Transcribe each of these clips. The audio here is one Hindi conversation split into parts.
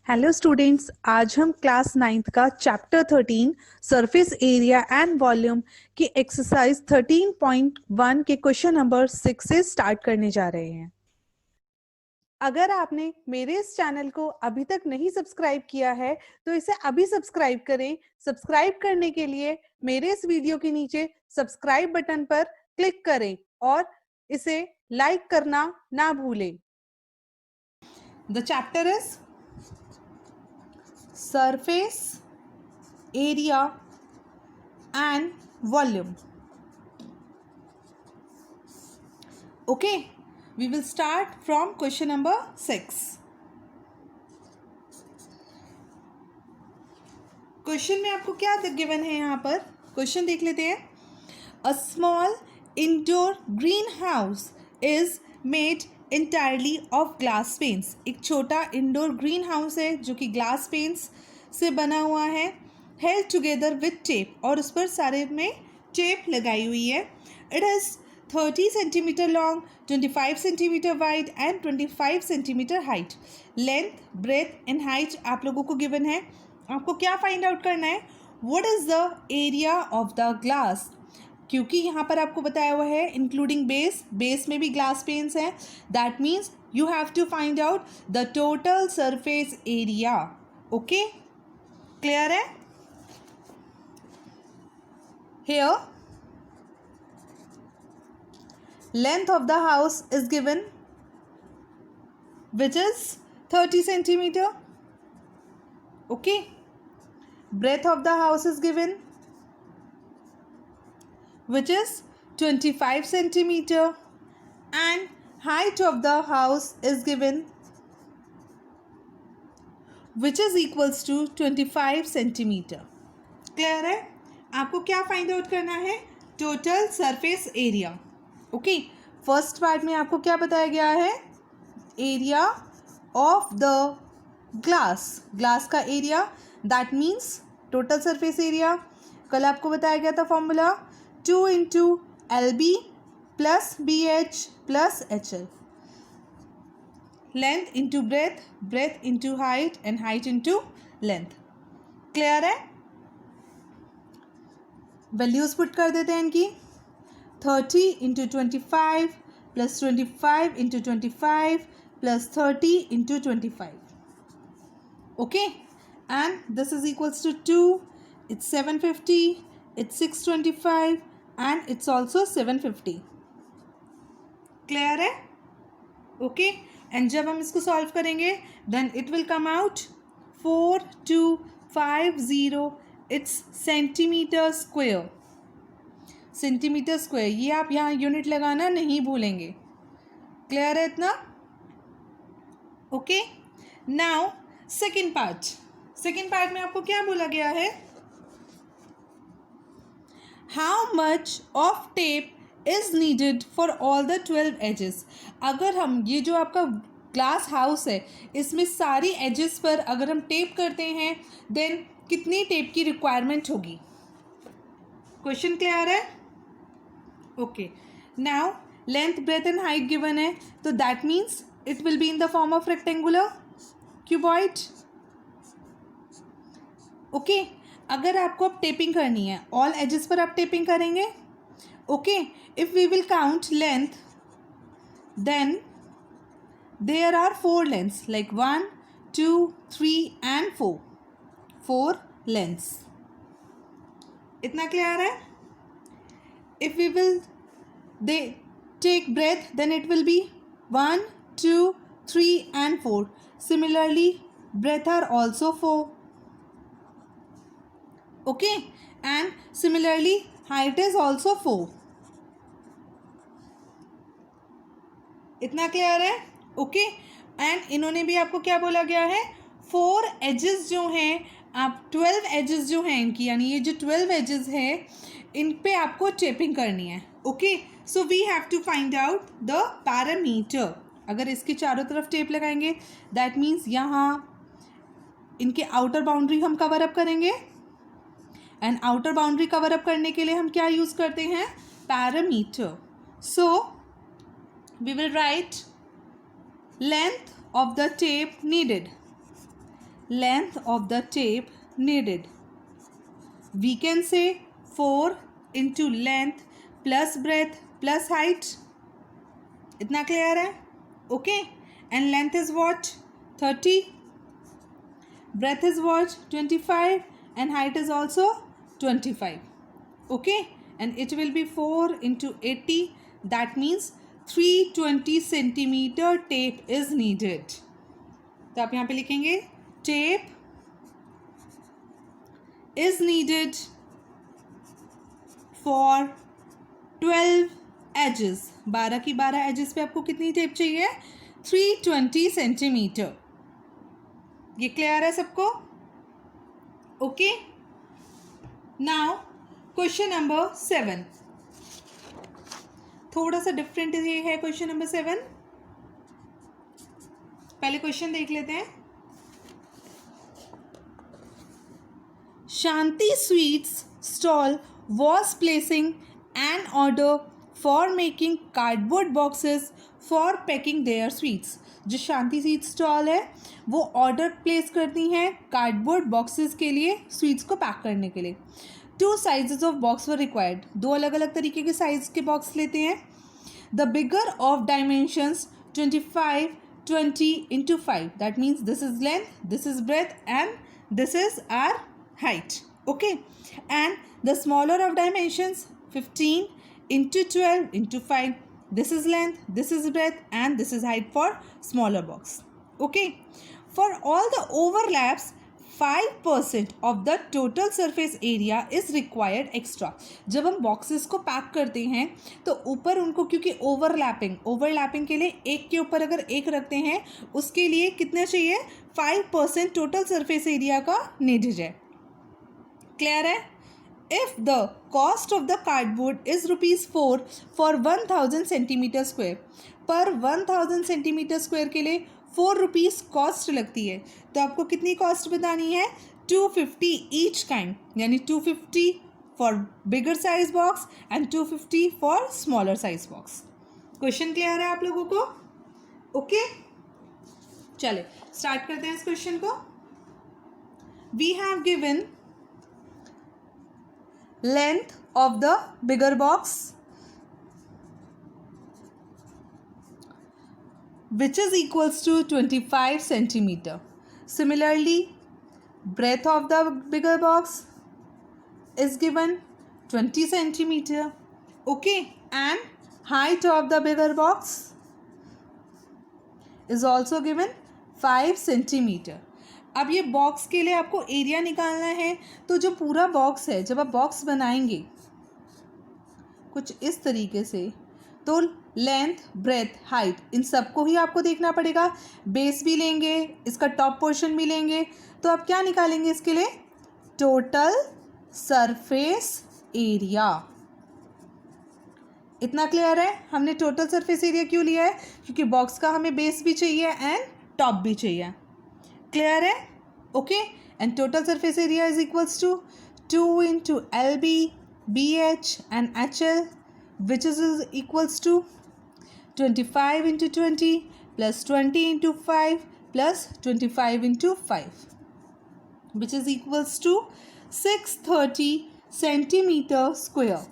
हेलो स्टूडेंट्स, आज हम क्लास 9th का chapter 13 surface area and volume की एक्सरसाइज 13.1 के क्वेश्चन नंबर 6 से स्टार्ट करने जा रहे हैं। अगर आपने मेरे इस चैनल को अभी तक नहीं सब्सक्राइब किया है तो इसे अभी सब्सक्राइब करें। सब्सक्राइब करने के लिए मेरे इस वीडियो के नीचे सब्सक्राइब बटन पर क्लिक करें और इसे लाइक करना ना भूलें। The chapter is surface area and volume. Okay, we will start from question number 6. Question में आपको क्या गिवन है? यहाँ पर क्वेश्चन देख लेते हैं। A small indoor green house is made entirely of glass panes. एक छोटा इंडोर ग्रीन हाउस है जो कि ग्लास पेन्स से बना हुआ है। हेल्ड टुगेदर विथ टेप, और उस पर सारे में टेप लगाई हुई है। It has 30 centimetre long, 25 centimetre wide and 25 centimetre height. Length, breadth and height आप लोगों को गिवन है। आपको क्या फाइंड आउट करना है? What is the area of the glass? क्योंकि यहाँ पर आपको बताया हुआ है इंक्लूडिंग बेस, बेस में भी ग्लास पेन्स हैं। That means you have to find out the total surface area. Okay, clear है? Here length of the house is given, which is 30 centimeter. Okay, breadth of the house is given, which is 25 centimeter, and height of the house is given, which is equals to 25 centimeter. Clear है? आपको क्या फाइंड आउट करना है? Total surface area. Okay, first part में आपको क्या बताया गया है? Area of the glass, glass का area, that means total surface area. कल आपको बताया गया था formula 2 into LB plus BH plus HL। Length into breadth, breadth into height and height into length. Clear है? वैल्यूज पुट कर देते हैं इनकी। 30 into 25 plus 25 into 25 plus 30 into 25. Okay, and this is equals to 2. It's 750, it's 625 and it's also 750. Clear है? ओके, एंड जब हम इसको सॉल्व करेंगे then it will come out 4250. It's centimetre square. Centimetre square, ये आप यहाँ यूनिट लगाना नहीं भूलेंगे। क्लियर है इतना? Okay, now second part. Second part में आपको क्या बोला गया है? How much of tape is needed for all the 12 edges. अगर हम ये जो आपका ग्लास हाउस है इसमें सारी एजेस पर अगर हम टेप करते हैं देन कितनी टेप की रिक्वायरमेंट होगी? क्वेश्चन क्लियर है? Okay, now length, breadth and height given है, तो that means it will be in the form of rectangular cuboid. Okay, अगर आपको अब टेपिंग करनी है, ऑल एजेस पर आप टेपिंग करेंगे। Okay, if we will count length then there are 4 lengths, like 1 2 3 and 4 lengths. इतना क्लियर है? If we will take breath then it will be 1 2 3 and 4. Similarly breath are also 4. Okay, and similarly height is also 4. इतना क्लियर है? ओके, एंड इन्होंने भी आपको क्या बोला गया है? 4 एजेस जो हैं, आप 12 एजेस जो हैं इनकी, यानी ये जो 12 एजेस है इन पे आपको टेपिंग करनी है। Okay, so we have to find out the parameter. अगर इसके चारों तरफ टेप लगाएंगे दैट मीन्स यहाँ इनके आउटर बाउंड्री हम कवर अप करेंगे, and outer boundary cover up करने के लिए हम क्या यूज़ करते हैं? Perimeter. So we will write length of the tape needed. length of the tape needed? We can say 4 into length plus breadth plus height. इतना क्लियर है? Okay. And length is what? 30. Breadth is what? 25. And height is also 25. Okay. And it will be 4 into 80. That means 320 centimeter tape is needed. तो आप यहाँ पे लिखेंगे tape is needed for 12 edges. 12 की 12 edges पे आपको कितनी टेप चाहिए? 320 सेंटीमीटर. ये क्लियर है सबको? ओके. Now question number 7. थोड़ा सा डिफरेंट ये है क्वेश्चन नंबर 7. पहले क्वेश्चन देख लेते हैं. Shanti Sweets stall was placing an order for making cardboard boxes for packing their sweets. जो शांति स्वीट स्टॉल है वो ऑर्डर प्लेस करती हैं कार्डबोर्ड बॉक्सेस के लिए, स्वीट्स को पैक करने के लिए. 2 sizes of box were required. 2 अलग अलग तरीके के साइज के बॉक्स लेते हैं. The bigger of dimensions 25 20 into 5. That means this is length, this is breadth, and this is our height. Okay. And the smaller of dimensions 15 into 12 into 5. This is length, this is breadth, and this is height for smaller box. Okay. For all the overlaps 5% of the total surface area is required extra. जब हम बॉक्सेस को पैक करते हैं तो ऊपर उनको, क्योंकि ओवरलैपिंग के लिए एक के ऊपर अगर एक रखते हैं उसके लिए कितना चाहिए? 5% टोटल सरफेस एरिया का नीडेड है. क्लियर है? If the cost of the cardboard is ₹4 for 1000 centimetre square. पर 1000 सेंटीमीटर स्क्वायर के लिए ₹4 कॉस्ट लगती है. तो आपको कितनी कॉस्ट बतानी है? 250 ईच काइंड, यानी 250 for bigger size box and 250 for smaller size box. Question clear है आप लोगों को? ओके. चले स्टार्ट करते हैं इस क्वेश्चन को. We have given length of the bigger box which is equals to 25 centimeter. Similarly, breadth of the bigger box is given 20 centimeter. Okay. And height of the bigger box is also given 5 centimeter. अब ये बॉक्स के लिए आपको एरिया निकालना है. तो जो पूरा बॉक्स है, जब आप बॉक्स बनाएंगे कुछ इस तरीके से, तो लेंथ, ब्रेथ, हाइट, इन सबको ही आपको देखना पड़ेगा. बेस भी लेंगे, इसका टॉप पोर्शन भी लेंगे. तो आप क्या निकालेंगे इसके लिए? Total surface area. इतना क्लियर है? हमने टोटल सरफेस एरिया क्यों लिया है? क्योंकि बॉक्स का हमें बेस भी चाहिए एंड टॉप भी चाहिए. क्लियर है? Okay. And total surface area is equals to 2 into LB, BH and HL, which is equals to 25 into 20 plus 20 into 5 plus 25 into 5, which is equals to 630 centimeter square.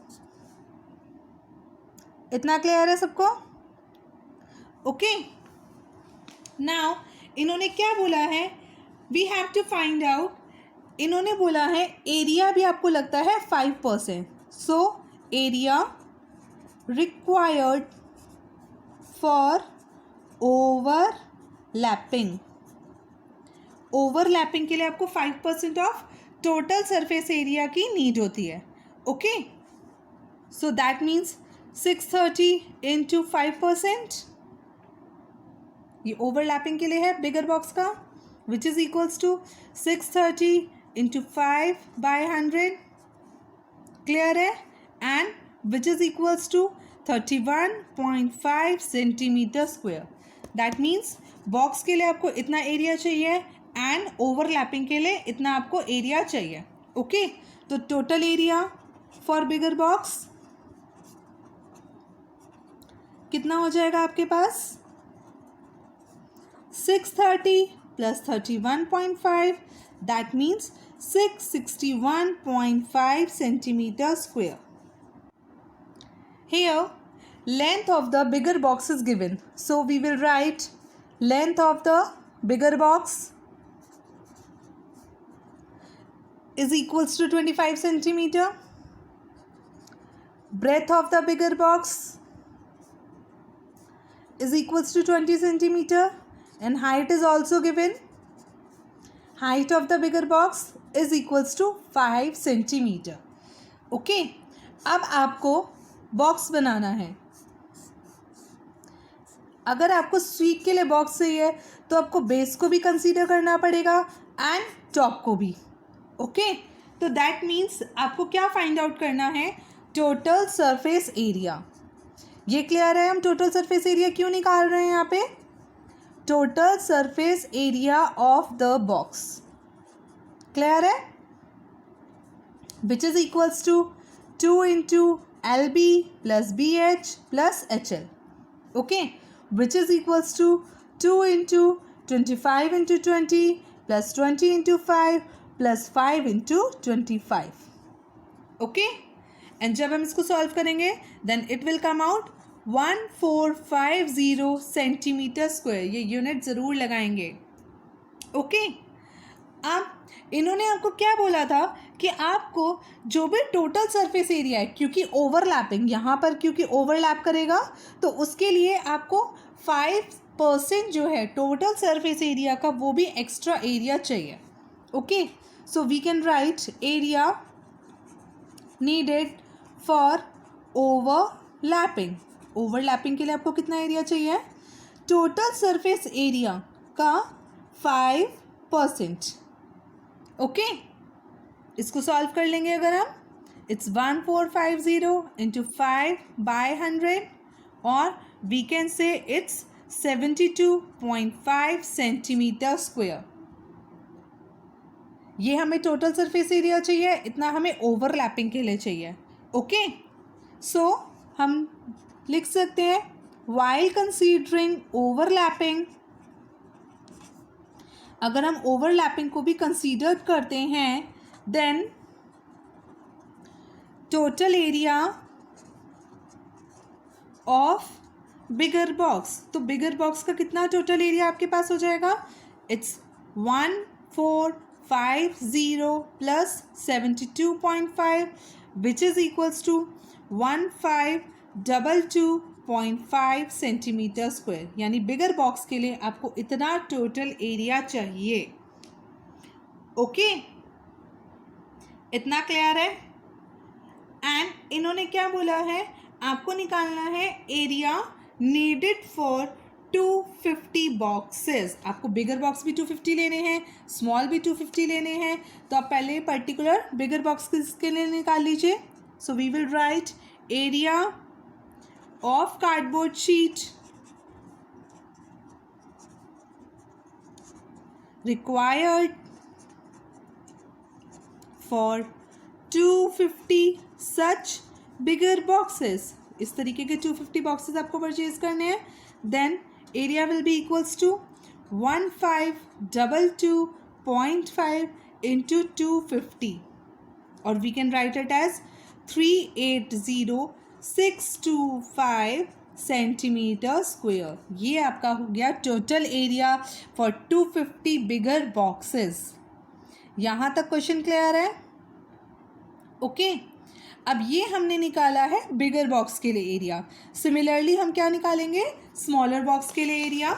इतना क्लियर है सबको? ओके. नाउ इन्होंने क्या बोला है? We have to find out. इन्होंने बोला है एरिया भी आपको लगता है 5%. So area required for overlapping. Overlapping के लिए आपको 5% ऑफ टोटल सरफेस एरिया की नीड होती है. Okay. So that means 630 into 5%. ये ओवरलैपिंग के लिए है बिगर बॉक्स का, which is equals to 630 into 5/100. Clear है? And which is equals to 31.5 centimetre square. That means box के लिए आपको इतना एरिया चाहिए एंड ओवरलैपिंग के लिए इतना आपको एरिया चाहिए. ओके. तो total area for bigger box कितना हो जाएगा आपके पास? 630 plus 31.5, that means 661.5 centimeter square. Here length of the bigger box is given, so we will write length of the bigger box is equals to 25 centimeter. Breadth of the bigger box is equals to 20 centimeter, and height is also given. Height of the bigger box is equals to 5 centimeter. Okay, अब आपको बॉक्स बनाना है. अगर आपको स्वीट के लिए बॉक्स चाहिए है तो आपको बेस को भी कंसीडर करना पड़ेगा एंड टॉप को भी. ओके, तो दैट मीन्स आपको क्या फाइंड आउट करना है? Total surface area. ये क्लियर है? हम टोटल सरफेस एरिया क्यों निकाल रहे हैं यहाँ पे? Total surface area of the box. Clear है? Which is equals to 2 into LB plus BH plus HL. Okay, which is equals to 2 into 25 into 20 plus 20 into 5 plus 5 into 25. Okay, and जब हम इसको सॉल्व करेंगे then it will come out 1450 centimetre square. ये यूनिट ज़रूर लगाएंगे. ओके, अब इन्होंने आपको क्या बोला था कि आपको जो भी टोटल सरफेस एरिया है, क्योंकि ओवरलैपिंग यहाँ पर क्योंकि ओवरलैप करेगा तो उसके लिए आपको 5% जो है टोटल सरफेस एरिया का वो भी एक्स्ट्रा एरिया चाहिए. Okay, so we can write area needed for overlapping. Overlapping के लिए आपको कितना एरिया चाहिए? टोटल सरफेस एरिया का 5%. ओके, इसको सॉल्व कर लेंगे अगर हम. इट्स 1450 इंटू 5/100 और we can say it's 72.5 centimetre square. ये हमें टोटल सरफेस एरिया चाहिए, इतना हमें ओवरलैपिंग के लिए चाहिए. ओके, सो हम लिख सकते हैं वाइल कंसीडरिंग ओवरलैपिंग. अगर हम ओवरलैपिंग को भी कंसीडर करते हैं then total area of bigger box. तो बिगर बॉक्स का कितना टोटल एरिया आपके पास हो जाएगा? It's 1450 plus 72.5 which is equals to 1522.5 centimetre square. यानी बिगर बॉक्स के लिए आपको इतना टोटल एरिया चाहिए. ओके, इतना क्लियर है? एंड इन्होंने क्या बोला है? आपको निकालना है एरिया नीडेड फॉर 250 बॉक्सेस. आपको बिगर बॉक्स भी 250 लेने हैं, स्मॉल भी 250 लेने हैं. तो आप पहले पर्टिकुलर बिगर बॉक्स के लिए निकाल लीजिए. So we will write area of cardboard sheet required for 250 such bigger boxes. इस तरीके के 250 बॉक्सेस आपको परचेज करने हैं. Then area will be equals to 1522.5 into 250 और we can write it as 380,625 centimetre square. ये आपका हो गया total area for 250 bigger boxes. यहाँ तक क्वेश्चन क्लियर है? ओके, अब ये हमने निकाला है बिगर बॉक्स के लिए एरिया. सिमिलरली हम क्या निकालेंगे? स्मॉलर बॉक्स के लिए एरिया.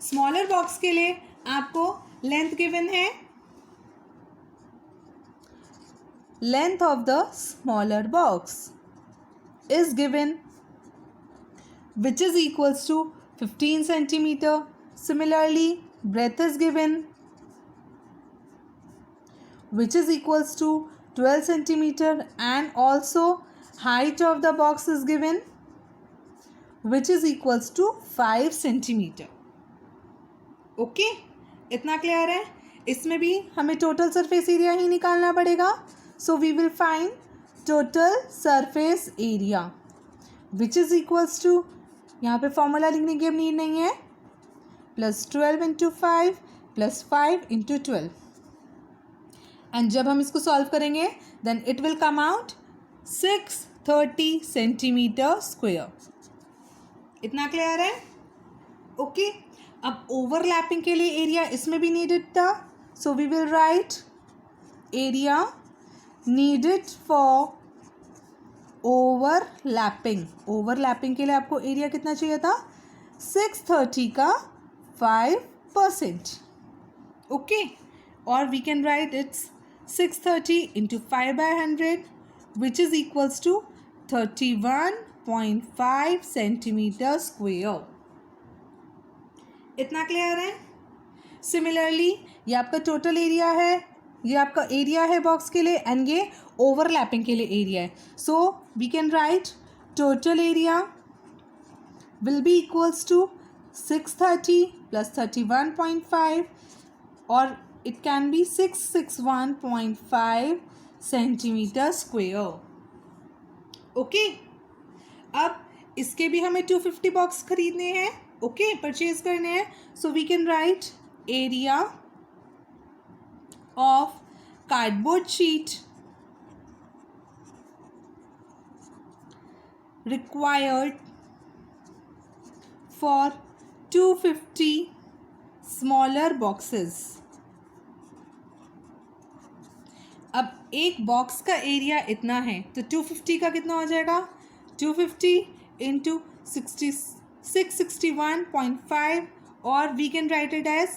स्मॉलर बॉक्स के लिए आपको लेंथ गिवन है. Length of the smaller box is given which is equals to 15 centimeter. Similarly, breadth is given which is equals to 12 centimeter and also height of the box is given which is equals to 5 centimeter. Okay, इतना क्लियर है? इसमें भी हमें टोटल सरफेस एरिया ही निकालना पड़ेगा. So we will find total surface area which is equals to यहाँ पे फॉर्मूला लिखने की अब नीड नहीं है. +12 × 5 +5 × 12. एंड जब हम इसको सॉल्व करेंगे then it will come out 630 centimetre square. इतना क्लियर है? ओके. अब ओवरलैपिंग के लिए एरिया इसमें भी नीडेड था, so we will write area needed for overlapping. Overlapping के लिए आपको एरिया कितना चाहिए था? 630 का 5%. ओके. और we can write it's 630 × 5/100 which is equals to 31.5 centimetre square. इतना क्लियर है? सिमिलरली ये आपका टोटल एरिया है, ये आपका एरिया है बॉक्स के लिए, एंड ये ओवरलैपिंग के लिए एरिया है. So we can write total area will be equals to 630 + 31.5 और it can be 661.5 centimetre square. Okay. अब इसके भी हमें 250 बॉक्स खरीदने हैं. ओके, परचेज करने हैं. So we can write area of cardboard sheet required for 250 smaller boxes. अब एक बॉक्स का एरिया इतना है तो 250 का कितना हो जाएगा? 250 × 661.5 और we can write it as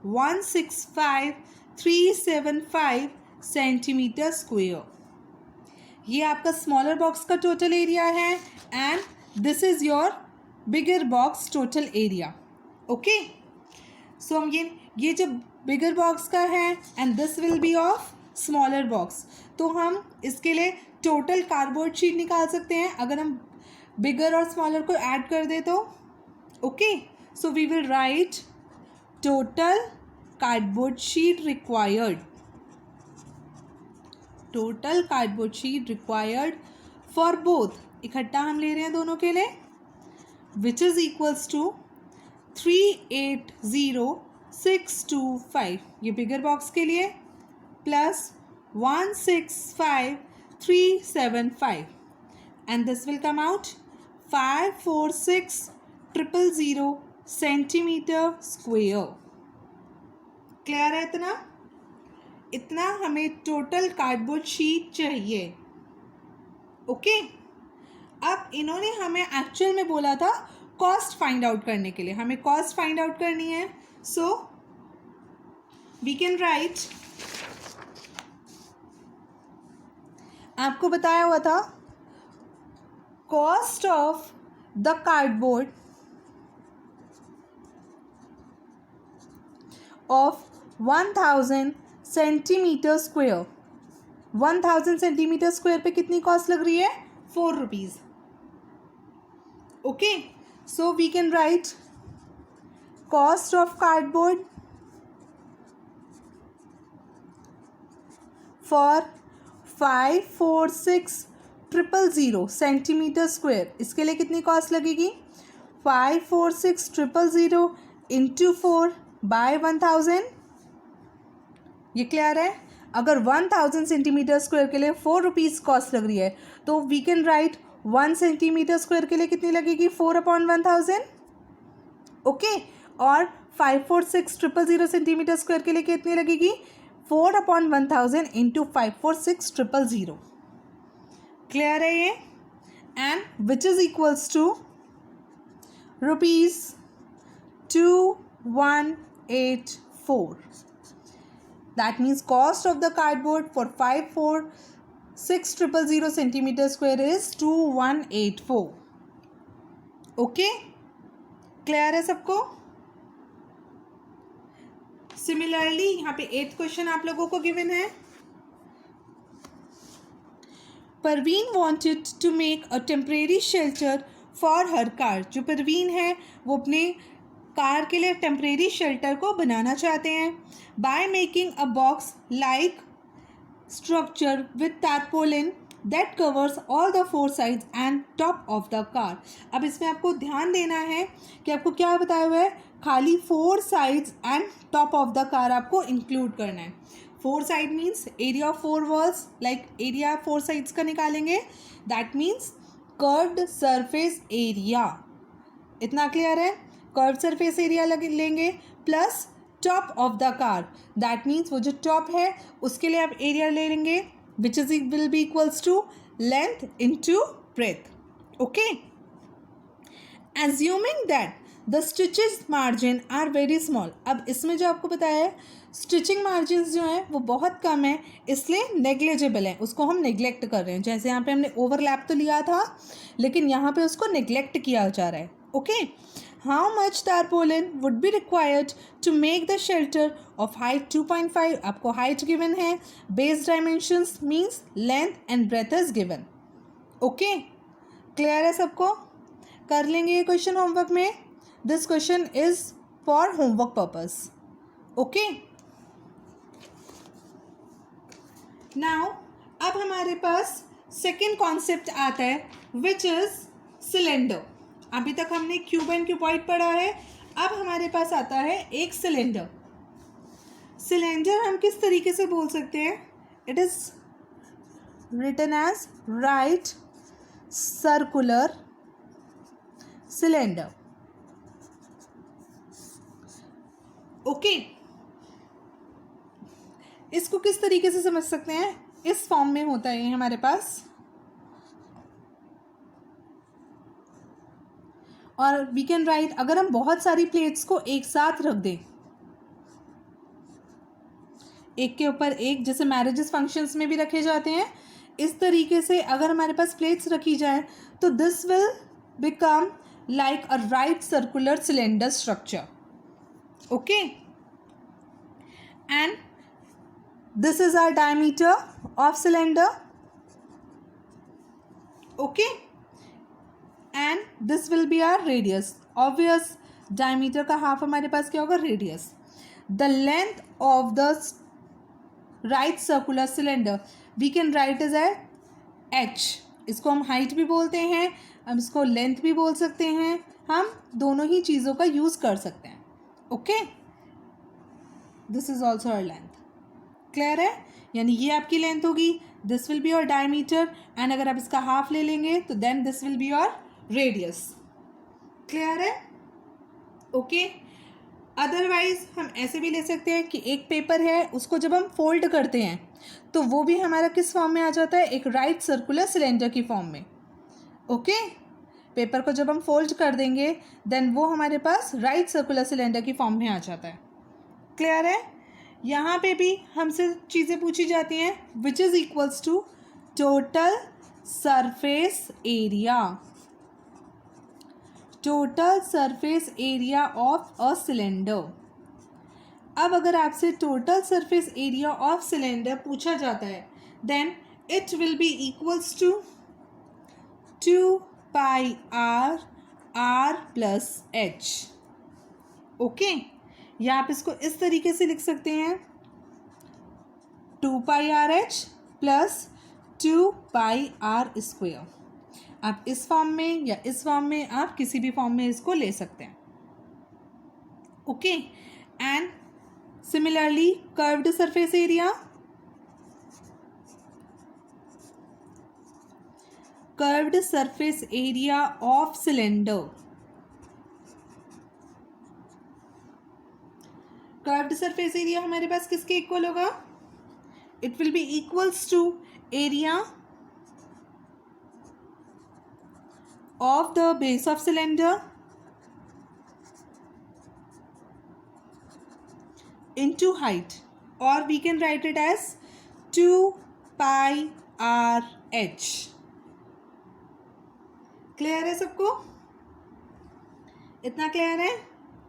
165,375 centimetre square. ये आपका स्मॉलर बॉक्स का टोटल एरिया है and this is your bigger box total area. Okay. So ये जो बिगर बॉक्स का है and this will be of smaller box. तो हम इसके लिए टोटल कार्डबोर्ड शीट निकाल सकते हैं अगर हम बिगर और स्मॉलर को ऐड कर दे तो. Okay. So we will write total cardboard sheet required. Total cardboard sheet required for both, इकट्ठा हम ले रहे हैं दोनों के लिए, विच इज इक्वल्स टू 380,625 ये बिगर बॉक्स के लिए plus 165,375 and this will come out 546,000 centimetre square. Clear है? इतना हमें टोटल कार्डबोर्ड शीट चाहिए. ओके. अब इन्होंने हमें एक्चुअल में बोला था कॉस्ट फाइंड आउट करने के लिए, हमें कॉस्ट फाइंड आउट करनी है. सो वी कैन राइट, आपको बताया हुआ था cost of the cardboard of 1000 centimetre square. 1000 centimetre square पे कितनी कॉस्ट लग रही है? 4 rupees. Okay. So we can write cost of cardboard for 546,000 centimetre square. इसके लिए कितनी कॉस्ट लगेगी? 546,000 × 4/1000. ये क्लियर है? अगर 1000 सेंटीमीटर स्क्वायर के लिए 4 रुपीज़ कॉस्ट लग रही है तो we can write 1 centimetre square के लिए कितनी लगेगी? 4/1000. ओके. और 546,000 सेंटीमीटर स्क्वायर के लिए कितनी लगेगी? 4/1000 × 546,000. क्लियर है ये? And which is equals to ₹2184. That means cost of the cardboard for 546,000 centimeter square is 2184. Okay? Clear है सबको? सिमिलरली यहाँ पे 8th क्वेश्चन आप लोगों को गिवन है. Parveen wanted to make a temporary shelter for her car. जो परवीन है वो अपने कार के लिए टेम्परेरी शेल्टर को बनाना चाहते हैं by making a box like structure with tarpaulin that covers all the four sides and top of the car. अब इसमें आपको ध्यान देना है कि आपको क्या बताया हुआ है, खाली four sides and top of the car आपको इंक्लूड करना है। Four side means area of four walls, like area four sides का निकालेंगे, that means curved surface area. इतना क्लियर है? कर्व सरफेस एरिया लेंगे plus top of the car, that means वो जो टॉप है उसके लिए आप एरिया ले लेंगे which is will be equals to length into breadth. Okay, assuming that the stitches margin are very small. अब इसमें जो आपको बताया है स्टिचिंग मार्जिन जो है वो बहुत कम है, इसलिए नेग्लेजेबल है, उसको हम नेग्लेक्ट कर रहे हैं। जैसे यहाँ पे हमने ओवरलैप तो लिया था लेकिन यहाँ पे उसको नेग्लेक्ट किया जा रहा है। Okay, how much tarpaulin would be required to make the shelter of height 2.5। आपको हाइट गिवन है, base dimensions means length and breadth is given. Okay, clear है सबको? कर लेंगे ये क्वेश्चन होमवर्क में। This question is for homework purpose. Okay, now अब हमारे पास सेकेंड कॉन्सेप्ट आता है विच इज सिलेंडर। अभी तक हमने क्यूब एंड क्यूबॉइड पढ़ा है, अब हमारे पास आता है एक सिलेंडर। सिलेंडर हम किस तरीके से बोल सकते हैं? It is written as right circular cylinder. Okay, इसको किस तरीके से समझ सकते हैं? इस फॉर्म में होता है ये हमारे पास, और वी कैन राइट, अगर हम बहुत सारी प्लेट्स को एक साथ रख दें एक के ऊपर एक, जैसे मैरिजेस फंक्शंस में भी रखे जाते हैं, इस तरीके से अगर हमारे पास प्लेट्स रखी जाए तो this will become like a right circular cylinder structure. Okay, and this is our diameter of cylinder. Okay, and this will be our radius. Obvious, diameter का हाफ हमारे पास क्या होगा? Radius. The length of the right circular cylinder we can write is h. इसको हम हाइट भी बोलते हैं, हम इसको लेंथ भी बोल सकते हैं, हम दोनों ही चीज़ों का यूज़ कर सकते हैं। Okay, this is also our length. Clear है? यानी ये आपकी लेंथ होगी, this will be your diameter, and अगर आप इसका हाफ ले लेंगे तो then this will be your radius. Clear है? ओके, अदरवाइज हम ऐसे भी ले सकते हैं कि एक पेपर है, उसको जब हम फोल्ड करते हैं तो वो भी हमारा किस फॉर्म में आ जाता है? एक राइट सर्कुलर सिलेंडर की फॉर्म में। ओके, पेपर को जब हम फोल्ड कर देंगे देन वो हमारे पास राइट सर्कुलर सिलेंडर की फॉर्म में आ जाता है। क्लियर है? यहाँ पे भी हमसे चीज़ें पूछी जाती हैं which is equals to total surface area. Total surface area of a cylinder. अब अगर आपसे total surface area of cylinder पूछा जाता है then it will be equals to 2 pi r r plus h. Okay, या आप इसको इस तरीके से लिख सकते हैं 2 pi R H plus 2 pi R square. आप इस फॉर्म में या इस फॉर्म में, आप किसी भी फॉर्म में इसको ले सकते हैं। Okay, and similarly curved surface area, curved surface area of cylinder. Curved surface area हमारे पास किसके इक्वल होगा? It will be equals to area of the base of cylinder into height, or we can write it as 2 pi r h। Clear है सबको? इतना क्लियर है?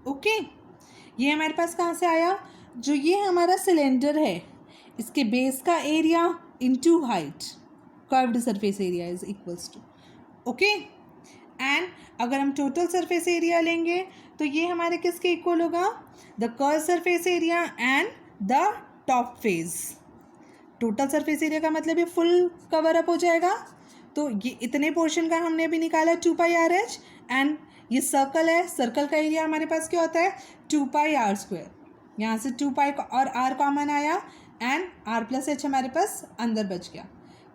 ओके, ये हमारे पास कहाँ से आया? जो ये हमारा सिलेंडर है इसके बेस का area into height, curved surface area is equals to. Okay, and अगर हम टोटल सरफेस एरिया लेंगे तो ये हमारे किसके इक्वल होगा? The curve surface area and the top face. Total surface area का मतलब ये फुल कवर अप हो जाएगा, तो ये इतने पोर्शन का हमने अभी निकाला 2πRH, एंड ये सर्कल है, सर्कल का एरिया हमारे पास क्या होता है 2πr²। यहाँ से 2π और r कॉमन आया एंड r+h हमारे पास अंदर बच गया।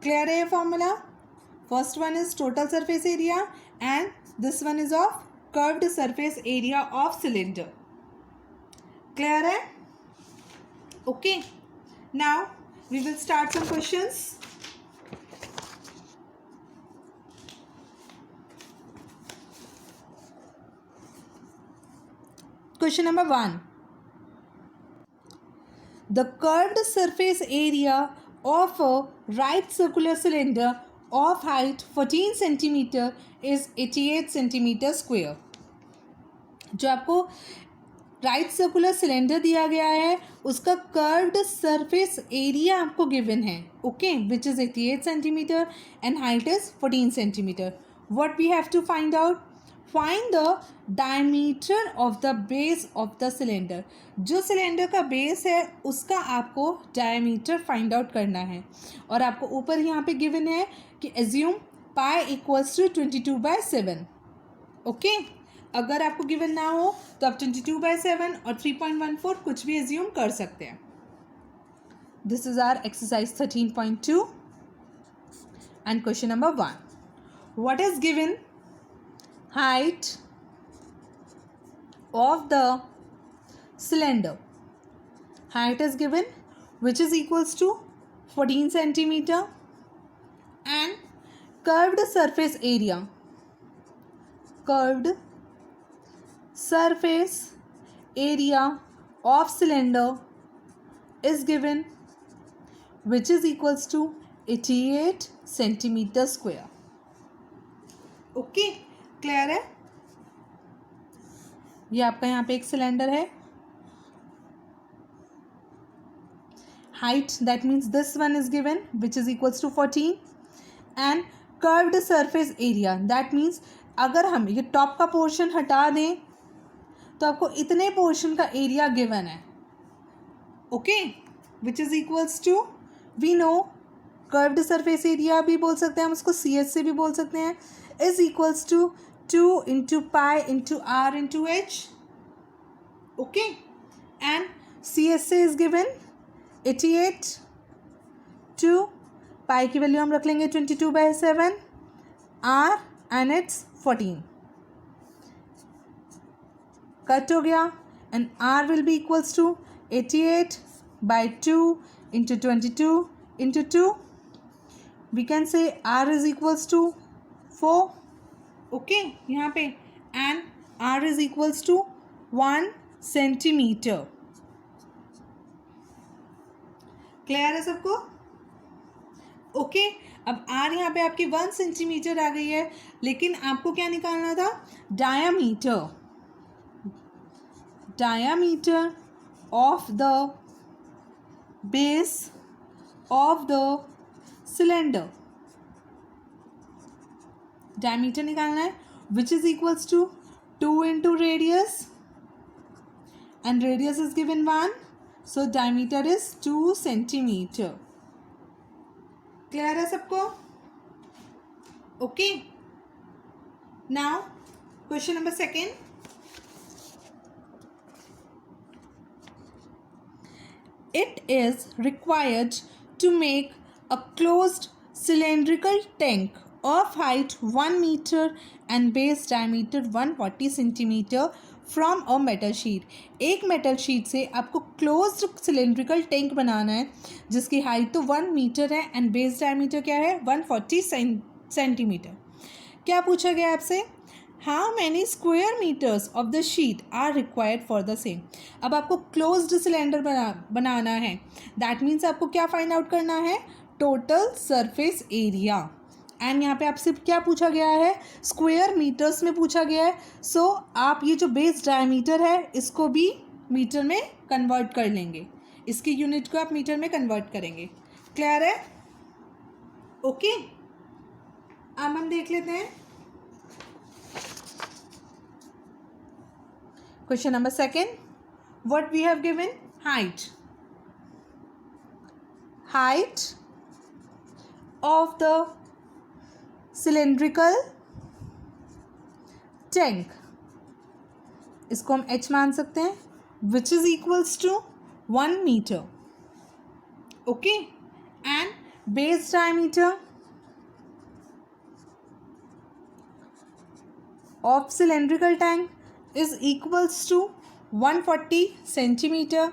क्लियर है ये formula? First one is total surface area and this one is of curved surface area of cylinder. Clear है? Okay, now we will start some questions. Question number 1. The curved surface area of a right circular cylinder of height 14 cm is 88 cm square. जो आपको राइट सर्कुलर सिलेंडर दिया गया है उसका कर्व्ड सरफेस एरिया आपको गिवन है, okay, which is 88 centimetre and height is 14 centimetre. What we have to find out? Find the diameter of the base of the cylinder. जो सिलेंडर का बेस है उसका आपको डायमीटर फाइंड आउट करना है, और आपको ऊपर यहाँ पे गिवन है कि assume pi equals to 22/7. Okay, अगर आपको गिवन ना हो तो आप 22/7 और 3.14 कुछ भी एज्यूम कर सकते हैं. This is our exercise 13.2 and question number 1. What is given? height of the cylinder. Height is given which is equals to 14 centimeter and curved surface area. Curved surface area of cylinder is given which is equals to 88 centimeter square. Okay. Clear है? ये आपका यहाँ पे एक सिलेंडर है. Height that means this one is given which is equals to 14 and curved surface area that means अगर हम ये टॉप का पोर्शन हटा दें तो आपको इतने पोर्शन का एरिया गिवन है, okay, which is equals to, we know curved surface area भी बोल सकते हैं हम उसको, CS से भी बोल सकते हैं, is equals to 2 into pi into r into h. Okay, and CSA is given 88. 2 pi की वैल्यू हम रख लेंगे 22/7, r and it's 14. कट हो गया and r will be equals to 88/2 into 22 into 2. We can say r is equals to 4. Okay, यहाँ पे and r is equals to 1 centimetre. Clear है सबको? ओके, अब r यहाँ पे आपकी 1 सेंटीमीटर आ गई है, लेकिन आपको क्या निकालना था? Diameter. Diameter of the base of the cylinder. Diameter निकालना है which is equals to 2 into radius and radius is given 1, so diameter is 2 centimetre. Clear है सबको? Okay, now question number 2. It is required to make a closed cylindrical tank of height 1 meter and base diameter 140 centimeter from a metal sheet. एक मेटल शीट से आपको क्लोज्ड सिलेंड्रिकल टैंक बनाना है जिसकी हाइट तो 1 मीटर है एंड बेस डायमीटर क्या है 140 सेंटीमीटर. क्या पूछा गया आपसे? How many square metres of the sheet are required for the same. अब आपको क्लोज्ड सिलेंडर बनाना है, दैट मीन्स आपको क्या फाइंड आउट करना है? Total surface area. एंड यहाँ पे आपसे क्या पूछा गया है? स्क्वायर मीटर्स में पूछा गया है. सो आप ये जो बेस डायमीटर है इसको भी मीटर में कन्वर्ट कर लेंगे, इसकी यूनिट को आप मीटर में कन्वर्ट करेंगे. क्लियर है? ओके, अब हम देख लेते हैं question number 2. What we have given? Height. height of the cylindrical tank, इसको हम h मान सकते हैं, which is equals to 1 meter. Okay, and base diameter of cylindrical tank is equals to 140 centimeter.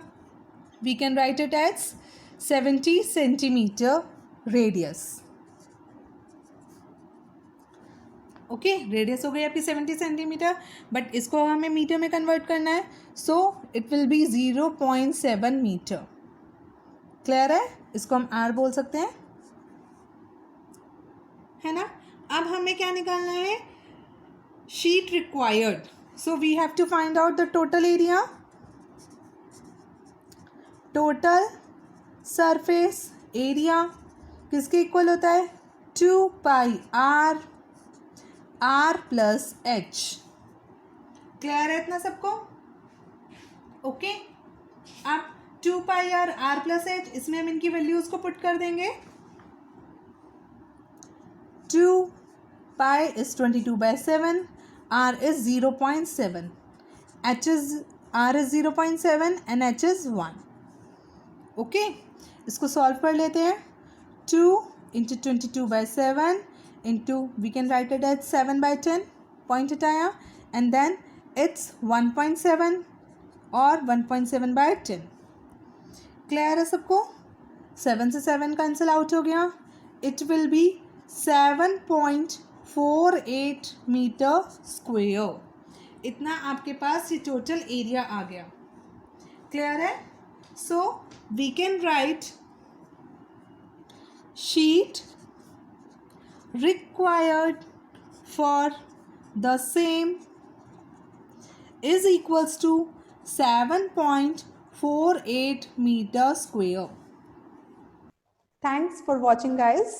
We can write it as 70 centimeter radius. Okay, radius हो गई आपकी 70 सेंटीमीटर, बट इसको हमें मीटर में कन्वर्ट करना है, so it will be 0.7 metre. Clear है? इसको हम आर बोल सकते हैं, है ना. अब हमें क्या निकालना है? Sheet required. So we have to find out the total area. Total surface area किसके इक्वल होता है? 2 pi r plus h. Clear है इतना सबको? ओके, अब 2 पाई आर प्लस एच, इसमें हम इनकी वैल्यूज को पुट कर देंगे. 2 pi is 22/7, r is 0.7, r is 0.7 and h is 1. Okay, इसको सॉल्व कर लेते हैं. 2 into 22/7 into, we can write it as 7/10, point हटाया, एंड देन इट्स 1.7 और 1.7/10. क्लियर है सबको? 7 से 7 कैंसिल आउट हो गया. It will be 7.48 metre square. इतना आपके पास ये टोटल एरिया आ गया. क्लियर है? So we can write sheet required for the same is equals to 7.48 meter square. Thanks for watching, guys.